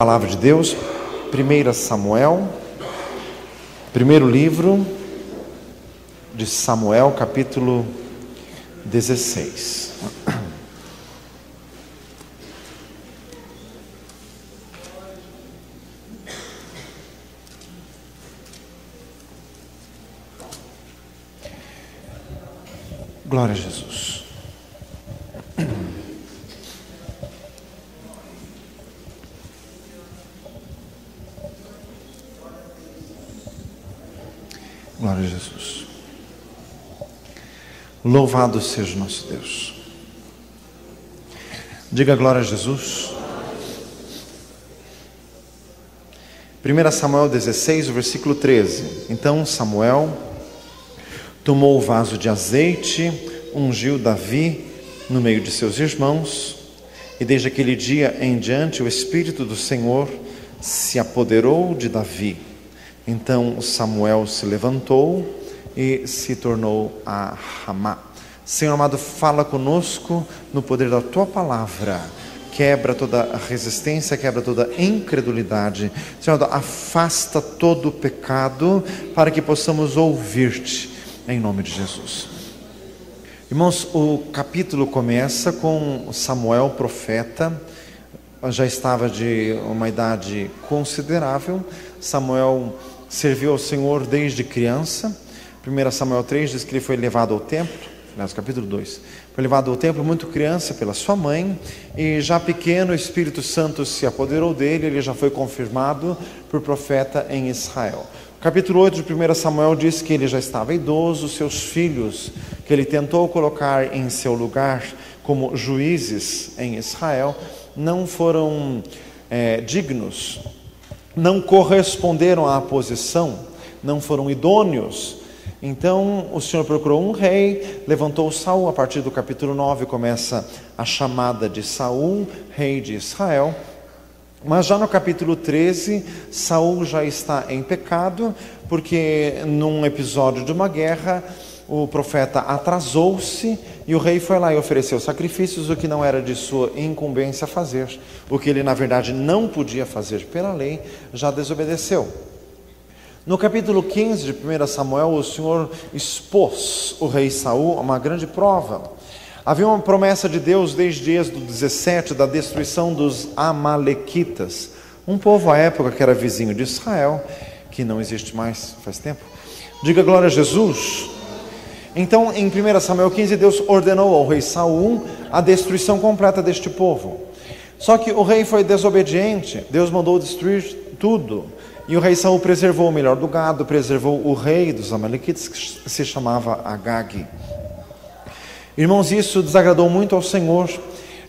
Palavra de Deus, 1 Samuel, primeiro livro de Samuel, capítulo 16. Glória a Jesus. Glória a Jesus. Louvado seja o nosso Deus. Diga glória a Jesus. 1 Samuel 16, versículo 13. Então Samuel tomou o vaso de azeite, ungiu Davi no meio de seus irmãos, e desde aquele dia em diante o Espírito do Senhor se apoderou de Davi. Então Samuel se levantou e se tornou a Ramá. Senhor amado, fala conosco no poder da Tua palavra. Quebra toda resistência, quebra toda incredulidade. Senhor amado, afasta todo o pecado para que possamos ouvir-te, em nome de Jesus. Irmãos, o capítulo começa com Samuel, profeta. Já estava de uma idade considerável. Samuel serviu ao Senhor desde criança. 1 Samuel 3 diz que ele foi levado ao templo, aliás, capítulo 2, foi levado ao templo muito criança pela sua mãe, e já pequeno o Espírito Santo se apoderou dele, ele já foi confirmado por profeta em Israel. O capítulo 8 de 1 Samuel diz que ele já estava idoso, seus filhos, que ele tentou colocar em seu lugar como juízes em Israel, não foram dignos, não corresponderam à posição, não foram idôneos. Então o Senhor procurou um rei, levantou Saul. A partir do capítulo 9 começa a chamada de Saul, rei de Israel. Mas já no capítulo 13, Saul já está em pecado, porque num episódio de uma guerra, o profeta atrasou-se e o rei foi lá e ofereceu sacrifícios, o que não era de sua incumbência fazer. O que ele, na verdade, não podia fazer pela lei, já desobedeceu. No capítulo 15 de 1 Samuel, o Senhor expôs o rei Saul a uma grande prova. Havia uma promessa de Deus desde Êxodo 17, da destruição dos Amalequitas, um povo à época que era vizinho de Israel, que não existe mais faz tempo. Diga glória a Jesus. Então, em 1 Samuel 15, Deus ordenou ao rei Saul a destruição completa deste povo. Só que o rei foi desobediente, Deus mandou destruir tudo. E o rei Saul preservou o melhor do gado, preservou o rei dos Amalequitas, que se chamava Agag. Irmãos, isso desagradou muito ao Senhor.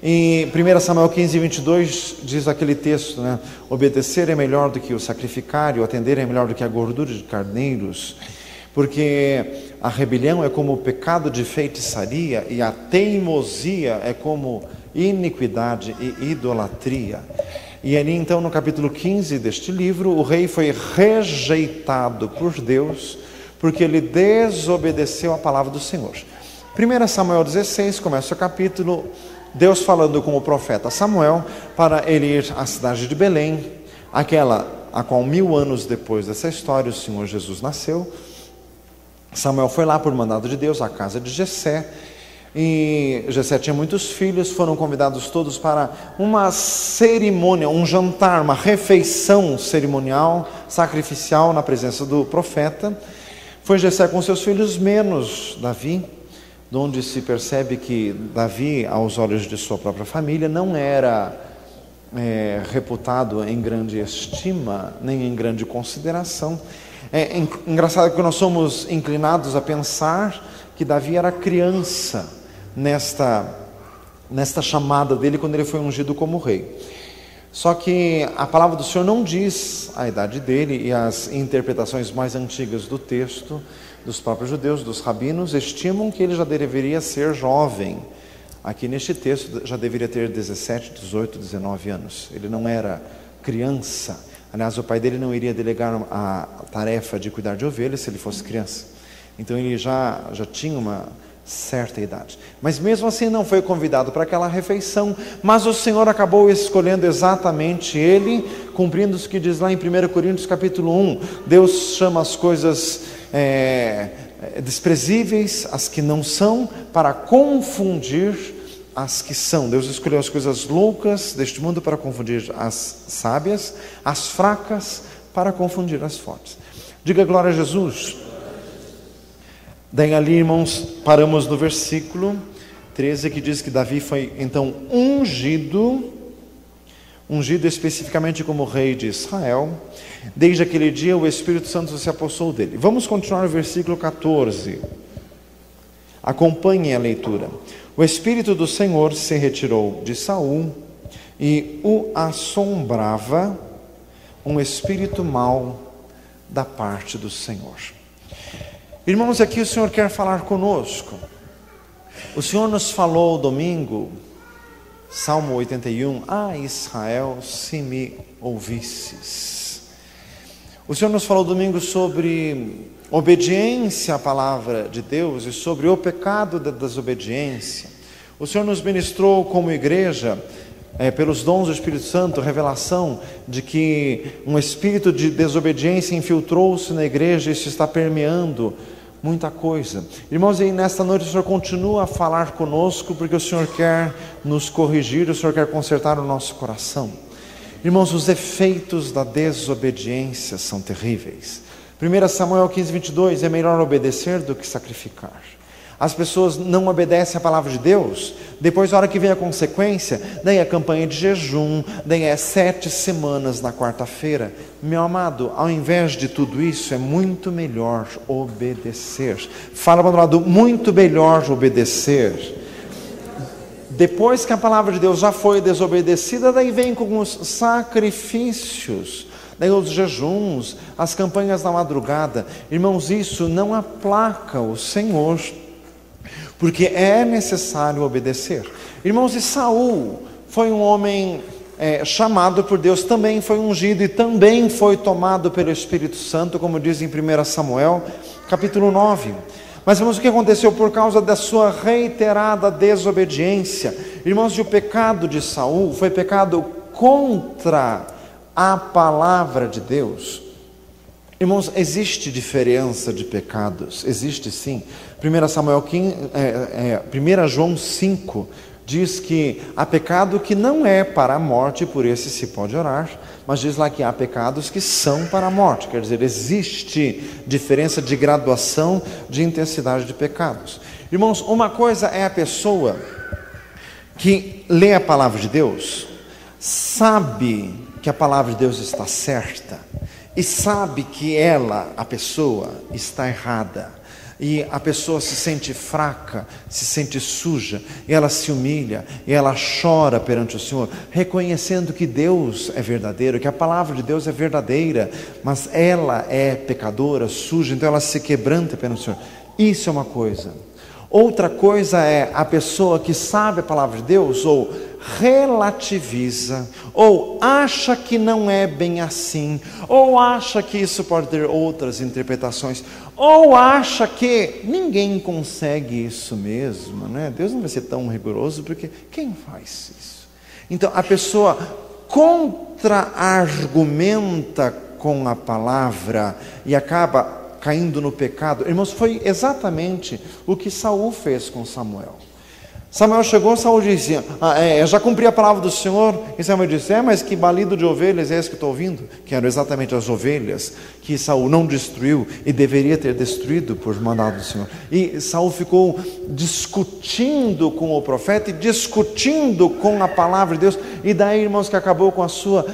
Em 1 Samuel 15, 22, diz aquele texto, né? Obedecer é melhor do que o sacrificar, e o atender é melhor do que a gordura de carneiros. Porque a rebelião é como o pecado de feitiçaria, e a teimosia é como iniquidade e idolatria. E ali então no capítulo 15 deste livro, o rei foi rejeitado por Deus, porque ele desobedeceu a palavra do Senhor. 1 Samuel 16, começa o capítulo, Deus falando com o profeta Samuel, para ele ir à cidade de Belém, aquela a qual 1000 anos depois dessa história o Senhor Jesus nasceu. Samuel foi lá por mandado de Deus, à casa de Jessé, e Jessé tinha muitos filhos, foram convidados todos para uma cerimônia, um jantar, uma refeição cerimonial, sacrificial na presença do profeta. Foi Jessé com seus filhos, menos Davi, de onde se percebe que Davi, aos olhos de sua própria família, não era reputado em grande estima, nem em grande consideração. É engraçado que nós somos inclinados a pensar que Davi era criança nesta chamada dele, quando ele foi ungido como rei. Só que a palavra do Senhor não diz a idade dele, e as interpretações mais antigas do texto, dos próprios judeus, dos rabinos, estimam que ele já deveria ser jovem. Aqui neste texto já deveria ter 17, 18, 19 anos. Ele não era criança. Aliás, o pai dele não iria delegar a tarefa de cuidar de ovelhas se ele fosse criança. Então ele já tinha uma certa idade. Mas mesmo assim não foi convidado para aquela refeição, mas o Senhor acabou escolhendo exatamente ele, cumprindo o que diz lá em 1 Coríntios capítulo 1, Deus chama as coisas desprezíveis, as que não são, para confundir as que são. Deus escolheu as coisas loucas deste mundo para confundir as sábias, as fracas para confundir as fortes. Diga glória a Jesus. Daí ali, irmãos, paramos no versículo 13, que diz que Davi foi então ungido especificamente como rei de Israel. Desde aquele dia o Espírito Santo se apossou dele. Vamos continuar no versículo 14. Acompanhem a leitura. O Espírito do Senhor se retirou de Saul e o assombrava um espírito mau da parte do Senhor. Irmãos, aqui o Senhor quer falar conosco. O Senhor nos falou domingo, Salmo 81, Israel, se me ouvisses. O Senhor nos falou domingo sobre obediência à palavra de Deus e sobre o pecado da desobediência. O Senhor nos ministrou como igreja, pelos dons do Espírito Santo, revelação de que um espírito de desobediência infiltrou-se na igreja e isso está permeando muita coisa. Irmãos, e nesta noite o Senhor continua a falar conosco, porque o Senhor quer nos corrigir, o Senhor quer consertar o nosso coração. Irmãos, os efeitos da desobediência são terríveis. 1 Samuel 15, 22, é melhor obedecer do que sacrificar. As pessoas não obedecem a palavra de Deus, depois a hora que vem a consequência, daí a campanha de jejum, daí 7 semanas na quarta-feira. Meu amado, ao invés de tudo isso, é muito melhor obedecer. Fala para o lado, muito melhor obedecer. Depois que a palavra de Deus já foi desobedecida, daí vem com os sacrifícios, daí os jejuns, as campanhas da madrugada. Irmãos, isso não aplaca o Senhor, porque é necessário obedecer. Irmãos, e Saul foi um homem chamado por Deus, também foi ungido e também foi tomado pelo Espírito Santo, como diz em 1 Samuel, capítulo 9. Mas irmãos, o que aconteceu por causa da sua reiterada desobediência? Irmãos, o pecado de Saul foi pecado contra a palavra de Deus. Irmãos, existe diferença de pecados? Existe sim. 1 João 5 diz que há pecado que não é para a morte, por esse se pode orar, mas diz lá que há pecados que são para a morte. Quer dizer, existe diferença de graduação de intensidade de pecados. Irmãos, uma coisa é a pessoa que lê a palavra de Deus, sabe que a palavra de Deus está certa, e sabe que a pessoa, está errada, e a pessoa se sente fraca, se sente suja, e ela se humilha, e ela chora perante o Senhor, reconhecendo que Deus é verdadeiro, que a palavra de Deus é verdadeira, mas ela é pecadora, suja, então ela se quebranta perante o Senhor. Isso é uma coisa. Outra coisa é a pessoa que sabe a palavra de Deus, ou relativiza, ou acha que não é bem assim, ou acha que isso pode ter outras interpretações, ou acha que ninguém consegue isso mesmo, né? Deus não vai ser tão rigoroso, porque quem faz isso? Então a pessoa contra-argumenta com a palavra e acaba caindo no pecado. Irmãos, foi exatamente o que Saul fez com Samuel. Samuel chegou, Saul dizia, eu já cumpri a palavra do Senhor. E Samuel disse, mas que balido de ovelhas é esse que estou ouvindo? Que eram exatamente as ovelhas que Saul não destruiu e deveria ter destruído por mandado do Senhor. E Saul ficou discutindo com o profeta e discutindo com a palavra de Deus. E daí, irmãos, que acabou com a sua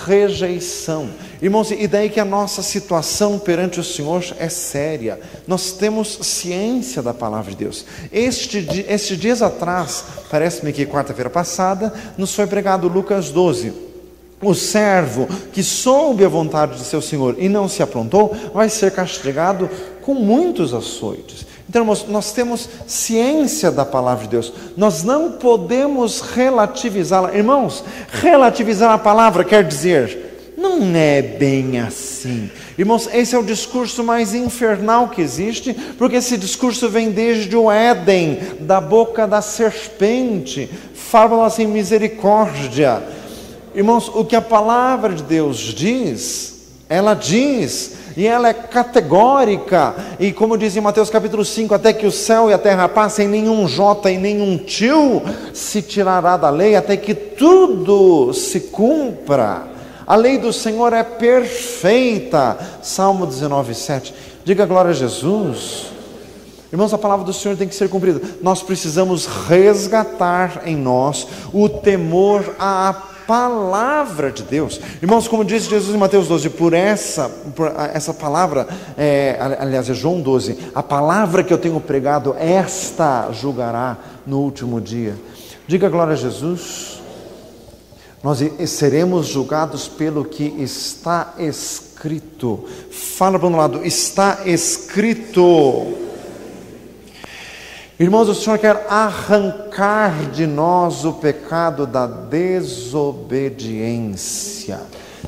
rejeição. Irmãos, e daí que a nossa situação perante o Senhor é séria. Nós temos ciência da palavra de Deus. Estes dias atrás, parece-me que quarta-feira passada, nos foi pregado Lucas 12. O servo que soube a vontade de seu Senhor e não se aprontou, vai ser castigado com muitos açoites. Então, irmãos, nós temos ciência da palavra de Deus. Nós não podemos relativizá-la. Irmãos, relativizar a palavra quer dizer, Não é bem assim. Irmãos, esse é o discurso mais infernal que existe, porque esse discurso vem desde o Éden, da boca da serpente. Falam assim, misericórdia. Irmãos, o que a palavra de Deus diz, ela diz, e ela é categórica, e como diz em Mateus capítulo 5, até que o céu e a terra passem, nenhum jota e nenhum tio se tirará da lei, até que tudo se cumpra. A lei do Senhor é perfeita. Salmo 19:7. Diga glória a Jesus. Irmãos, a palavra do Senhor tem que ser cumprida. Nós precisamos resgatar em nós o temor à palavra de Deus. Irmãos, como disse Jesus em Mateus 12, por essa palavra, aliás é João 12, a palavra que eu tenho pregado, esta julgará no último dia. Diga glória a Jesus. Nós seremos julgados pelo que está escrito. Fala para um lado, está escrito. Irmãos, o Senhor quer arrancar de nós o pecado da desobediência.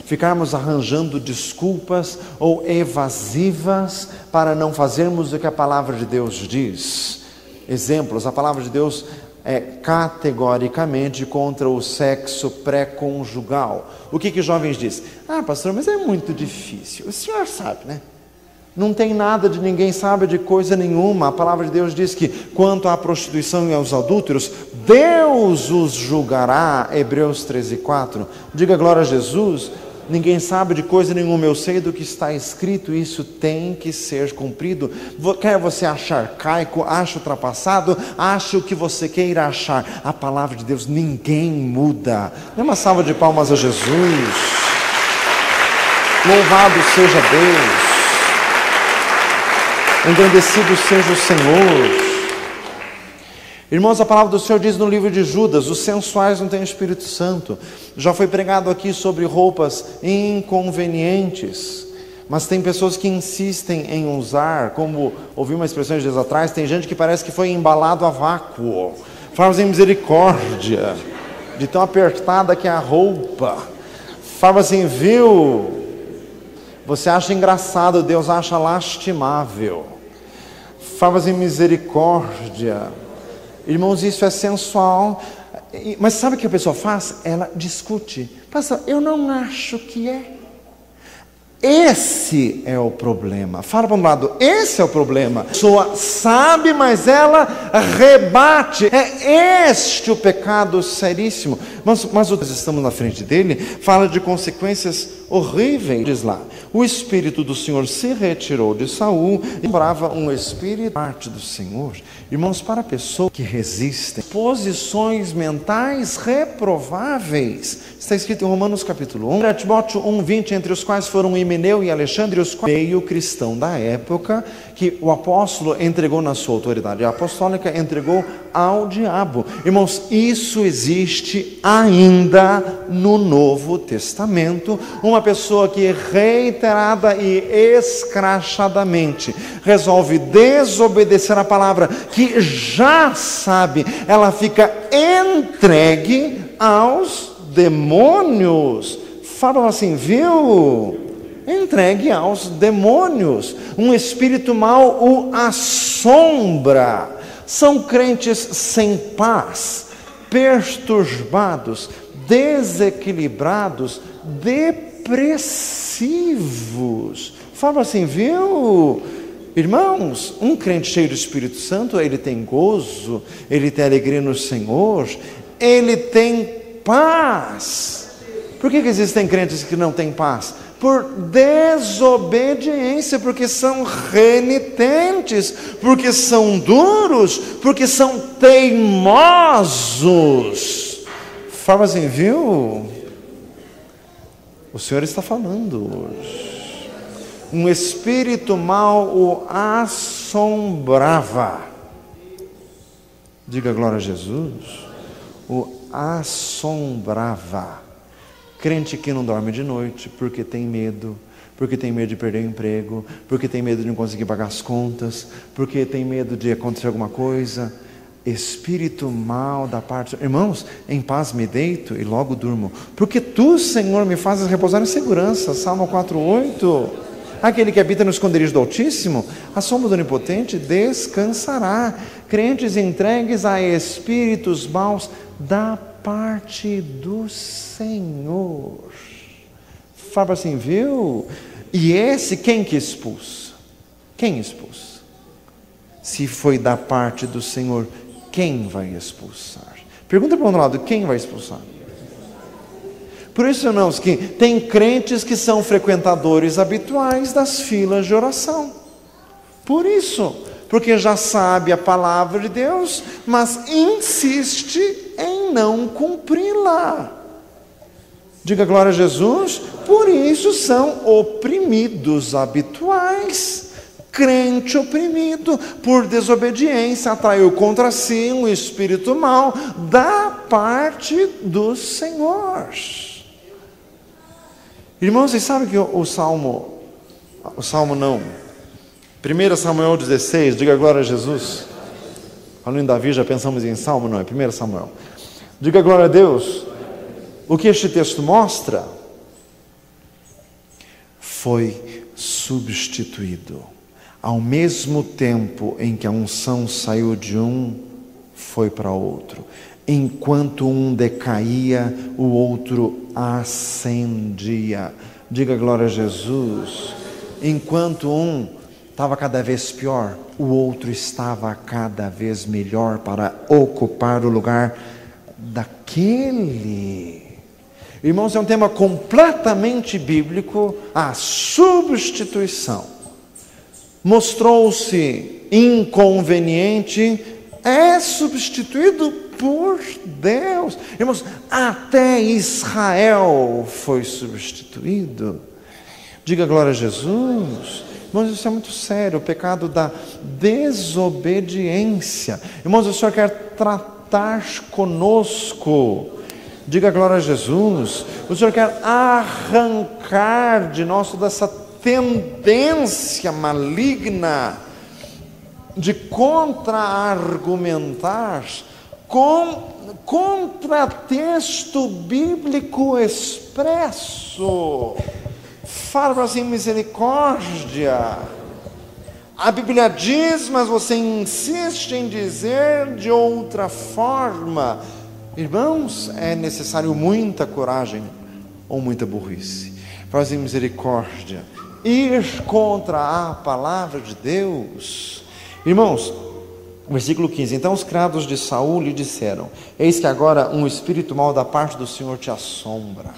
Ficarmos arranjando desculpas ou evasivas para não fazermos o que a palavra de Deus diz. Exemplos, a palavra de Deus é categoricamente contra o sexo pré-conjugal. O que os jovens dizem? Ah, pastor, mas é muito difícil. O senhor sabe, né? Não tem nada de ninguém sabe de coisa nenhuma. A palavra de Deus diz que quanto à prostituição e aos adúlteros, Deus os julgará. Hebreus 13:4. Diga glória a Jesus. Ninguém sabe de coisa nenhuma, eu sei do que está escrito, isso tem que ser cumprido. Quer você achar arcaico, ache ultrapassado, ache o que você queira achar, a palavra de Deus ninguém muda. Dê uma salva de palmas a Jesus. Louvado seja Deus, engrandecido seja o Senhor. Irmãos, a palavra do Senhor diz no livro de Judas, os sensuais não têm o Espírito Santo. Já foi pregado aqui sobre roupas inconvenientes, mas tem pessoas que insistem em usar, como ouvi uma expressão de dias atrás, tem gente que parece que foi embalado a vácuo. Fazem misericórdia, de tão apertada que é a roupa. Fala assim, viu? Você acha engraçado, Deus acha lastimável. Fala assim, misericórdia. Irmãos, isso é sensual, mas sabe o que a pessoa faz? Ela discute. Pastor, eu não acho que é. Esse é o problema. Fala para um lado, esse é o problema. A pessoa sabe, mas ela rebate. É este o pecado seríssimo. Mas nós estamos na frente dele, fala de consequências horríveis. Diz lá, o Espírito do Senhor se retirou de Saul e morava um Espírito parte do Senhor. Irmãos, para pessoas que resistem, posições mentais reprováveis. Está escrito em Romanos capítulo 1, Timóteo 1:20, entre os quais foram Himeneu e Alexandre, os meio cristão da época, que o apóstolo entregou na sua autoridade. A apostólica entregou ao diabo. Irmãos, isso existe ainda no Novo Testamento. Uma pessoa que reiterada e escrachadamente resolve desobedecer a palavra que já sabe, ela fica entregue aos demônios. Falam assim, viu? Entregue aos demônios. Um espírito mau o assombra. São crentes sem paz, perturbados, desequilibrados, depressivos. Fala assim, viu? Irmãos, um crente cheio do Espírito Santo, ele tem gozo, ele tem alegria no Senhor, ele tem paz. Por que existem crentes que não têm paz? Por desobediência, porque são renitentes, porque são duros, porque são teimosos. Fala assim, viu? O Senhor está falando hoje. Um espírito mau o assombrava. Diga glória a Jesus. O assombrava. Crente que não dorme de noite porque tem medo de perder o emprego, porque tem medo de não conseguir pagar as contas, porque tem medo de acontecer alguma coisa. espírito mau da parte... Irmãos, em paz me deito e logo durmo, porque tu, Senhor, me fazes repousar em segurança. Salmo 4:8. Aquele que habita no esconderijo do Altíssimo, a sombra do Onipotente descansará. Crentes entregues a espíritos maus da parte do Senhor. Fala assim, viu? E esse quem que expulsa? Quem expulsa? Se foi da parte do Senhor, quem vai expulsar? Pergunta para o outro lado, quem vai expulsar? Por isso, irmãos, que tem crentes que são frequentadores habituais das filas de oração. Por isso, porque já sabe a palavra de Deus, mas insiste em não cumpri-la. Diga glória a Jesus. Por isso são oprimidos habituais. Crente oprimido por desobediência, atraiu contra si um espírito mau da parte do Senhor. Irmãos, vocês sabem que o Salmo não, 1 Samuel 16, diga glória a Jesus. Falando em Davi, já pensamos em Salmo, não, é 1 Samuel. Diga glória a Deus. O que este texto mostra? Foi substituído. Ao mesmo tempo em que a unção saiu de um, foi para outro. Enquanto um decaía, o outro ascendia. Diga glória a Jesus. Enquanto um estava cada vez pior, o outro estava cada vez melhor para ocupar o lugar daquele. Irmãos, é um tema completamente bíblico, a substituição. Mostrou-se inconveniente, é substituído por Deus. Irmãos, até Israel foi substituído. Diga glória a Jesus. Irmãos, isso é muito sério, o pecado da desobediência. Irmãos, o Senhor quer tratar conosco. Diga glória a Jesus. O Senhor quer arrancar de nós toda essa tendência maligna de contra-argumentar com contratexto bíblico expresso. Fala assim, misericórdia. A Bíblia diz, mas você insiste em dizer de outra forma. Irmãos, é necessário muita coragem ou muita burrice. Fala assim, misericórdia. Ir contra a palavra de Deus. Irmãos, versículo 15. Então os criados de Saul lhe disseram: eis que agora um espírito mau da parte do Senhor te assombra.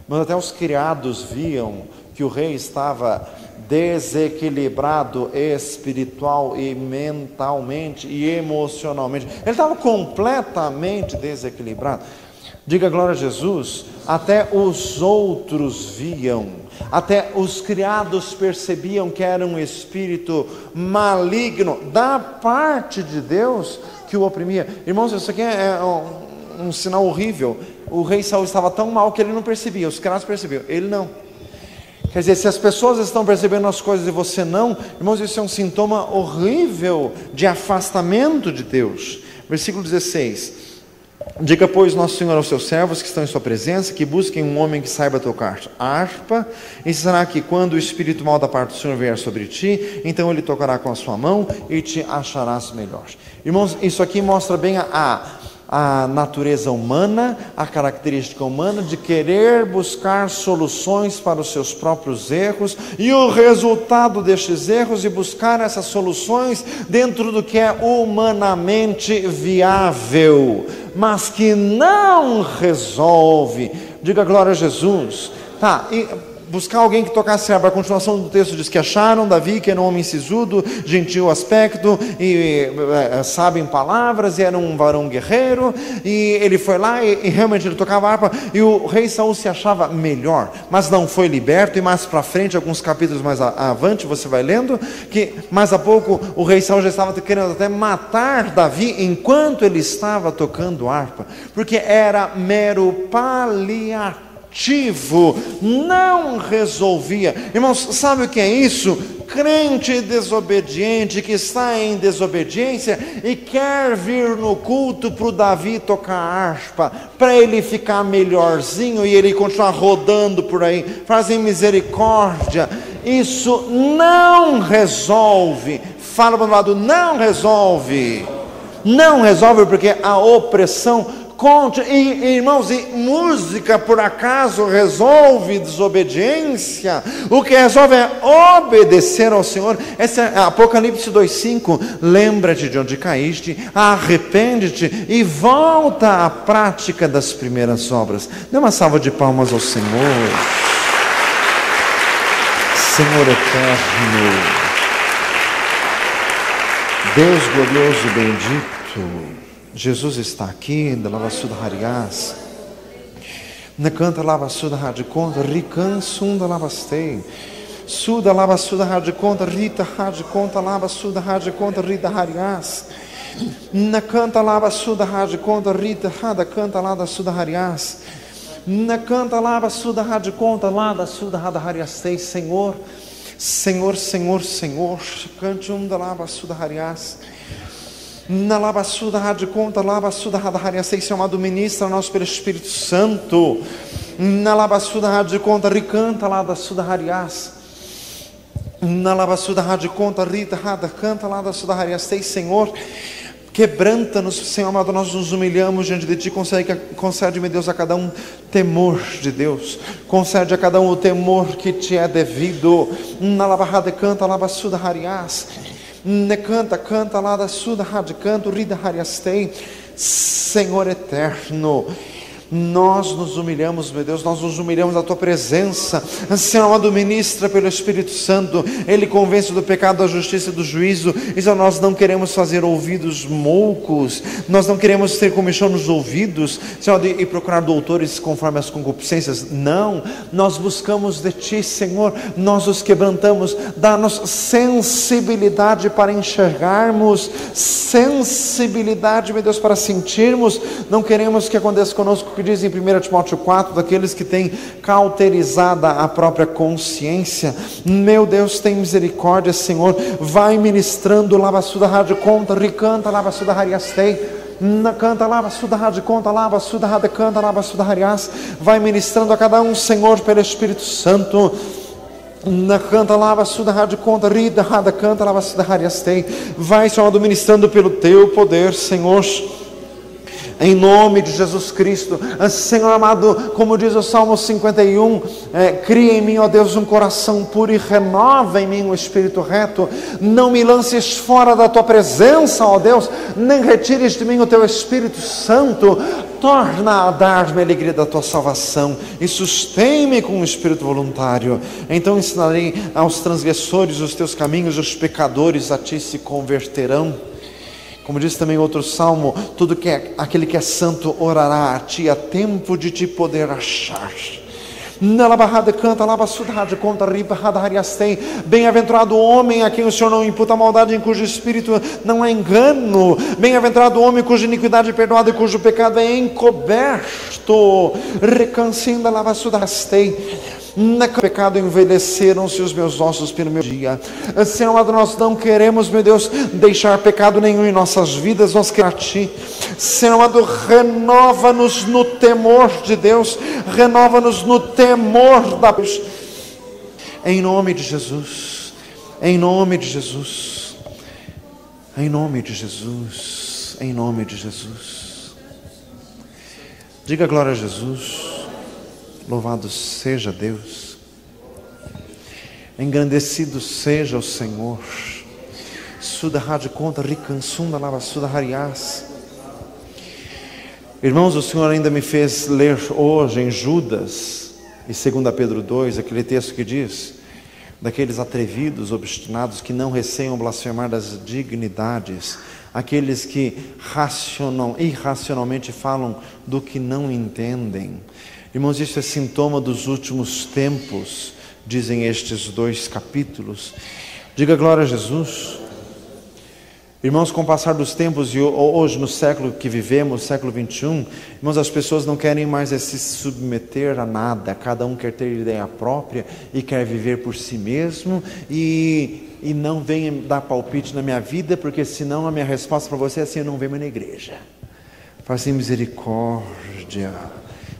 Mas até os criados viam que o rei estava desequilibrado espiritual e mentalmente e emocionalmente. Ele estava completamente desequilibrado. Diga glória a Jesus. Até os outros viam, até os criados percebiam que era um espírito maligno da parte de Deus que o oprimia. Irmãos, isso aqui é um sinal horrível. O rei Saul estava tão mal que ele não percebia, os criados percebiam, ele não. Quer dizer, se as pessoas estão percebendo as coisas e você não, irmãos, isso é um sintoma horrível de afastamento de Deus. Versículo 16. Diga, pois, nosso Senhor aos seus servos que estão em sua presença, que busquem um homem que saiba tocar harpa, e será que quando o espírito mau da parte do Senhor vier sobre ti, então ele tocará com a sua mão e te acharás melhor. Irmãos, isso aqui mostra bem a natureza humana, a característica humana de querer buscar soluções para os seus próprios erros, e o resultado destes erros, e buscar essas soluções dentro do que é humanamente viável, mas que não resolve. Diga glória a Jesus. Tá, e buscar alguém que tocasse harpa. A continuação do texto diz que acharam Davi, que era um homem sisudo, gentil aspecto, e sábio em palavras, e era um varão guerreiro, e ele foi lá, e realmente ele tocava harpa, e o rei Saul se achava melhor, mas não foi liberto. E mais para frente, alguns capítulos mais avante, você vai lendo, que mais a pouco o rei Saul já estava querendo até matar Davi, enquanto ele estava tocando harpa, porque era mero paliativo. ativo, não resolvia. Irmãos, sabe o que é isso? Crente desobediente que está em desobediência e quer vir no culto para o Davi tocar harpa, para ele ficar melhorzinho e ele continuar rodando por aí. Fazem misericórdia. Isso não resolve. Fala para o lado, não resolve. Não resolve, porque a opressão irmãos, e música por acaso resolve desobediência? O que resolve é obedecer ao Senhor. Esse é Apocalipse 2:5. Lembra-te de onde caíste, arrepende-te e volta à prática das primeiras obras. Dê uma salva de palmas ao Senhor. Senhor eterno, Deus glorioso e bendito, Jesus está aqui, da Lavassuda Hariás, na canta Lavassuda Radiconta, Rican Sunda Lavastei, Suda Lavassuda Radiconta, Rita Radiconta, Lavassuda Radiconta, Rita Hariás, na canta Lavassuda Radiconta, Rita Rada canta Lavassuda Hariás, na canta Lavassuda Radiconta, Lavassuda Rada Hariastei, Senhor, Senhor, Senhor, Senhor, cante da Lavassuda Hariás. Na Labassuda Radiconta, Labassuda Radahariastei, seu amado ministra nós pelo Espírito Santo. Na Labassuda Radiconta, Ricanta, Labassuda Hariás. Na Labassuda Radiconta, Rita, Radacanta, Labassuda Hariastei, Senhor. Quebranta-nos, Senhor amado, nós nos humilhamos diante de Ti. Concede-me, Deus, a cada um temor de Deus. Concede a cada um o temor que Te é devido. Na Labahadecanta, Labassuda Hariás. Canta lá da Suda Radicanto, Rida Hariastei, Senhor eterno, nós nos humilhamos, meu Deus, nós nos humilhamos à Tua presença. Senhor amado, ministra pelo Espírito Santo, Ele convence do pecado, da justiça e do juízo. Então nós não queremos fazer ouvidos moucos, nós não queremos ter comichão nos ouvidos, Senhor, e procurar doutores conforme as concupiscências. Não, nós buscamos de Ti, Senhor, nós os quebrantamos, dá-nos sensibilidade para enxergarmos, sensibilidade, meu Deus, para sentirmos. Não queremos que aconteça conosco o que diz em 1 Timóteo 4, daqueles que têm cauterizada a própria consciência. Meu Deus, tem misericórdia, Senhor, vai ministrando, Labassuda Radiconta, Ricanta, Labassuda Hariastei, na canta Labassuda Radiconta, Labassuda Radecanta, Labassuda Hariás, vai ministrando a cada um, Senhor, pelo Espírito Santo. Na canta Labassuda Radiconta, Rida Radecanta, Labassuda Hariastei, vai, Senhor, ministrando pelo Teu poder, Senhor, em nome de Jesus Cristo. Senhor amado, como diz o Salmo 51, cria em mim, ó Deus, um coração puro e renova em mim um espírito reto. Não me lances fora da Tua presença, ó Deus, nem retires de mim o Teu Espírito Santo. Torna a dar-me a alegria da Tua salvação e sustém-me com um espírito voluntário. Então ensinarei aos transgressores os Teus caminhos, os pecadores a Ti se converterão. Como diz também outro salmo, tudo que aquele que é santo orará a Ti, a tempo de Te poder achar. Bem-aventurado o homem a quem o Senhor não imputa maldade, em cujo espírito não há engano. Bem-aventurado o homem cuja iniquidade é perdoada e cujo pecado é encoberto. Recancinda lavasudastei. Na pecado envelheceram-se os meus ossos pelo meu dia. Senhor amado, nós não queremos, meu Deus, deixar pecado nenhum em nossas vidas. Nós queremos a Ti, Senhor amado, renova-nos no temor de Deus, renova-nos no temor da Deus, em nome de Jesus, em nome de Jesus, em nome de Jesus, em nome de Jesus. Diga glória a Jesus. Louvado seja Deus, engrandecido seja o Senhor. Suda Radiconta, Ricansunda, Lavassuda Hariás. Irmãos, o Senhor ainda me fez ler hoje em Judas e 2 Pedro 2, aquele texto que diz: daqueles atrevidos, obstinados, que não receiam blasfemar das dignidades, aqueles que irracionalmente falam do que não entendem. Irmãos, isso é sintoma dos últimos tempos, dizem estes 2 capítulos. Diga glória a Jesus. Irmãos, com o passar dos tempos e hoje no século que vivemos, século 21, irmãos, as pessoas não querem mais se submeter a nada, cada um quer ter ideia própria e quer viver por si mesmo e não venha dar palpite na minha vida, porque senão a minha resposta para você é assim: eu não venho na igreja. Faz assim, misericórdia.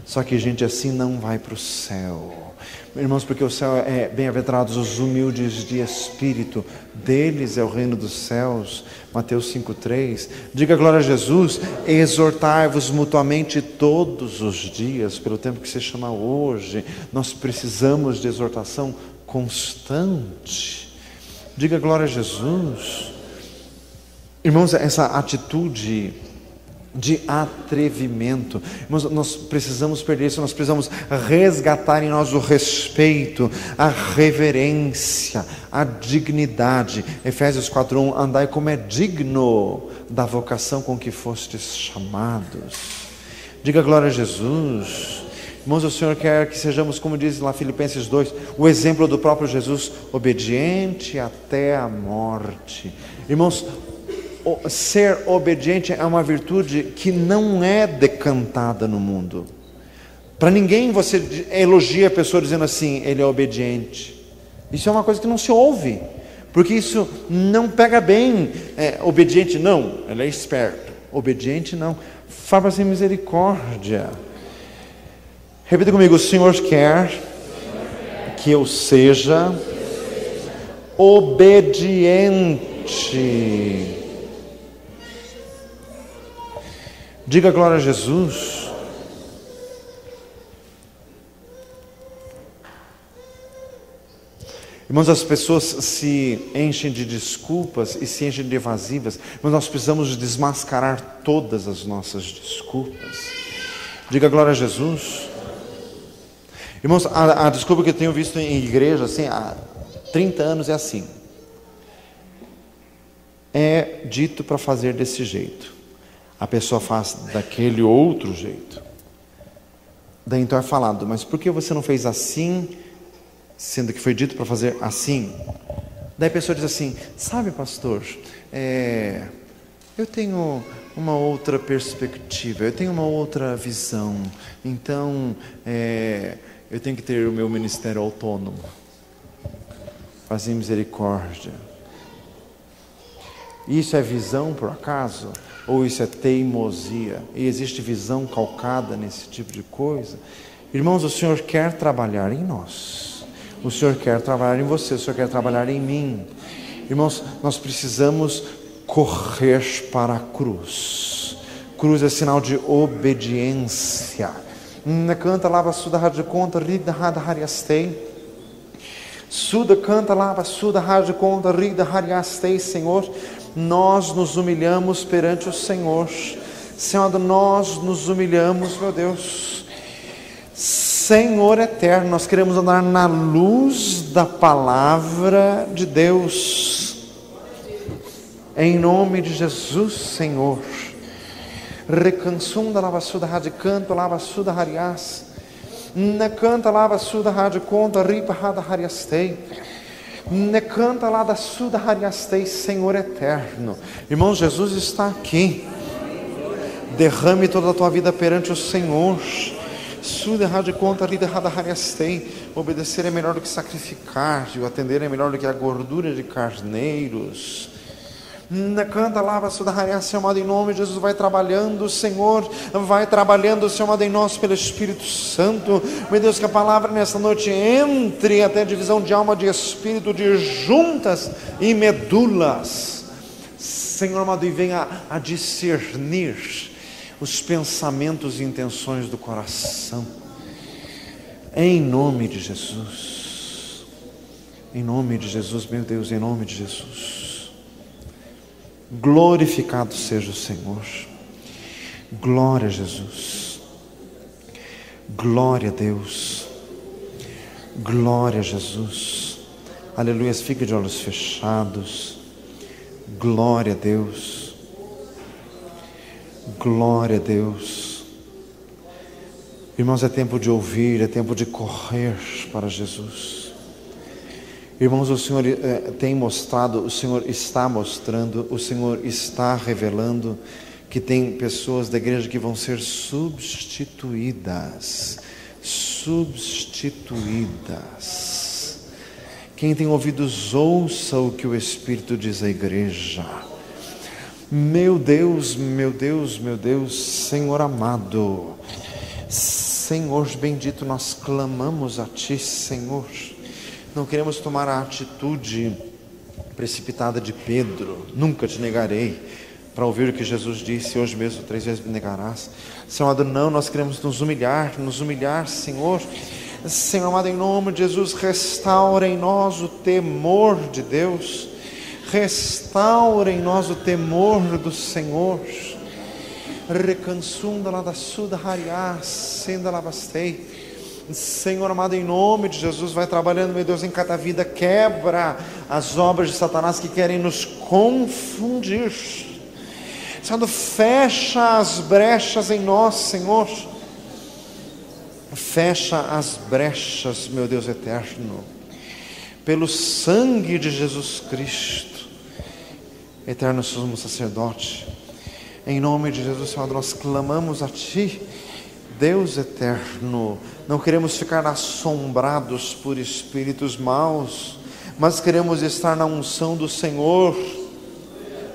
Só que gente assim não vai para o céu. Irmãos, porque o céu é bem-aventurados os humildes de espírito, deles é o reino dos céus. Mateus 5,3. Diga glória a Jesus. Exortai-vos mutuamente todos os dias, pelo tempo que se chama hoje. Nós precisamos de exortação constante. Diga glória a Jesus. Irmãos, essa atitude de atrevimento, irmãos, nós precisamos perder isso, nós precisamos resgatar em nós o respeito, a reverência, a dignidade. Efésios 4:1, andai como é digno da vocação com que fostes chamados. Diga glória a Jesus. Irmãos, o Senhor quer que sejamos, como diz lá Filipenses 2, o exemplo do próprio Jesus, obediente até a morte. Irmãos, ser obediente é uma virtude que não é decantada no mundo. Para ninguém você elogia a pessoa dizendo assim: ele é obediente. Isso é uma coisa que não se ouve, porque isso não pega bem. Obediente não, ele é esperto. Obediente não. Fala assim: misericórdia. Repita comigo: o Senhor quer que eu seja obediente. Diga glória a Jesus. Irmãos, as pessoas se enchem de desculpas e se enchem de evasivas, mas nós precisamos desmascarar todas as nossas desculpas. Diga glória a Jesus. Irmãos, a desculpa que eu tenho visto em igreja assim, há 30 anos é assim: é dito para fazer desse jeito, a pessoa faz daquele outro jeito. Daí então é falado: mas por que você não fez assim, sendo que foi dito para fazer assim? Daí a pessoa diz assim: sabe, pastor, eu tenho uma outra perspectiva, eu tenho uma outra visão, então eu tenho que ter o meu ministério autônomo. Fazer misericórdia. Isso é visão por acaso? Ou isso é teimosia? E existe visão calcada nesse tipo de coisa? Irmãos, o Senhor quer trabalhar em nós. O Senhor quer trabalhar em você. O Senhor quer trabalhar em mim. Irmãos, nós precisamos correr para a cruz. Cruz é sinal de obediência. Canta lava suda rádio conta rida rada hariastei. Suda canta lava suda rádio conta rida hariastei. Senhor, nós nos humilhamos perante o Senhor. Senhor, nós nos humilhamos, meu Deus. Senhor eterno, nós queremos andar na luz da palavra de Deus. Em nome de Jesus, Senhor. Recansunda lavassuda radicanto lavassuda harias. Na canta lavassuda radiconta ripa rada hariastei. Necanta lá da suda hariastei, Senhor eterno. Irmãos, Jesus está aqui. Derrame toda a tua vida perante o Senhor. Suda radiconta rida rada hariastei. Obedecer é melhor do que sacrificar, e o atender é melhor do que a gordura de carneiros. Canta lava suda hariastei, Senhor amado, em nome de Jesus. Vai trabalhando, Senhor, vai trabalhando, Senhor amado, em nós pelo Espírito Santo. Meu Deus, que a palavra nessa noite entre até a divisão de alma, de espírito, de juntas e medulas, Senhor amado, e venha a discernir os pensamentos e intenções do coração, em nome de Jesus. Em nome de Jesus, meu Deus, em nome de Jesus. Glorificado seja o Senhor. Glória a Jesus. Glória a Deus. Glória a Jesus. Aleluia. Fique de olhos fechados. Glória a Deus. Glória a Deus. Irmãos, é tempo de ouvir, é tempo de correr para Jesus. Irmãos, o Senhor tem mostrado, o Senhor está mostrando, o Senhor está revelando que tem pessoas da igreja que vão ser substituídas. Quem tem ouvidos, ouça o que o Espírito diz à igreja. Meu Deus, meu Deus, meu Deus, Senhor amado, Senhor bendito, nós clamamos a Ti, Senhor. Não queremos tomar a atitude precipitada de Pedro, nunca te negarei, para ouvir o que Jesus disse, hoje mesmo 3 vezes me negarás. Senhor amado, não, nós queremos nos humilhar, Senhor. Senhor amado, em nome de Jesus, restaura em nós o temor de Deus, restaura em nós o temor do Senhor. Recansunda lá da suda hariás, senda lavastei. Senhor amado, em nome de Jesus, vai trabalhando, meu Deus, em cada vida, quebra as obras de Satanás que querem nos confundir. Senhor, fecha as brechas em nós, Senhor. Fecha as brechas, meu Deus eterno, pelo sangue de Jesus Cristo, eterno sumo sacerdote. Em nome de Jesus, Senhor, nós clamamos a Ti, Deus eterno. Não queremos ficar assombrados por espíritos maus, mas queremos estar na unção do Senhor,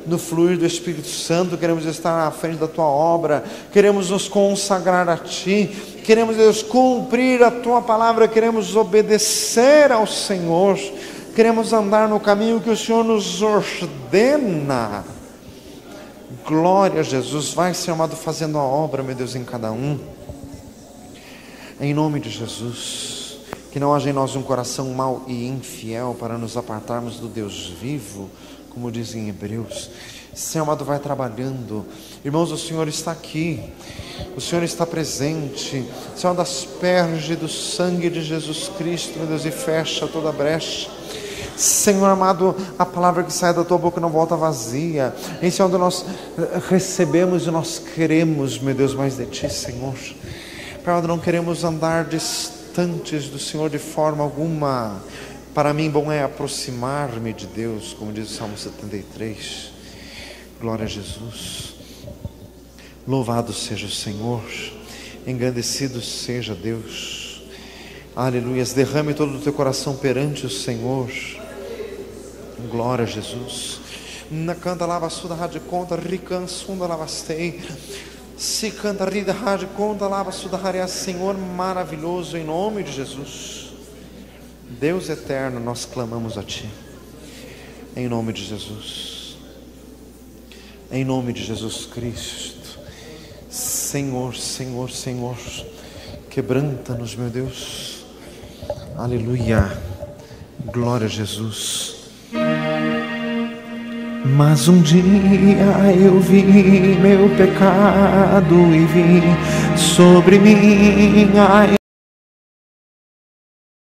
no fluir do Espírito Santo. Queremos estar à frente da Tua obra, queremos nos consagrar a Ti, queremos, Deus, cumprir a Tua palavra, queremos obedecer ao Senhor, queremos andar no caminho que o Senhor nos ordena. Glória a Jesus. Vai, Senhor amado, fazendo a obra, meu Deus, em cada um, em nome de Jesus. Que não haja em nós um coração mau e infiel para nos apartarmos do Deus vivo, como dizem em Hebreus. Senhor amado, vai trabalhando. Irmãos, o Senhor está aqui, o Senhor está presente. Senhor, asperge do sangue de Jesus Cristo, meu Deus, e fecha toda a brecha. Senhor amado, a palavra que sai da Tua boca não volta vazia. Em Senhor, nós recebemos e nós queremos, meu Deus, mais de Ti, Senhor. Pai, não queremos andar distantes do Senhor de forma alguma. Para mim, bom é aproximar-me de Deus, como diz o Salmo 73. Glória a Jesus. Louvado seja o Senhor, engrandecido seja Deus. Aleluias. Derrame todo o teu coração perante o Senhor. Glória a Jesus. Na canta lava suda rádio conta, ricansunda lavastei. Se canta rida rádio conta, lava suda rádio. Senhor maravilhoso, em nome de Jesus. Deus eterno, nós clamamos a Ti, em nome de Jesus, em nome de Jesus Cristo. Senhor, Senhor, Senhor, quebranta-nos, meu Deus. Aleluia. Glória a Jesus. Mas um dia eu vi meu pecado e vi sobre mim a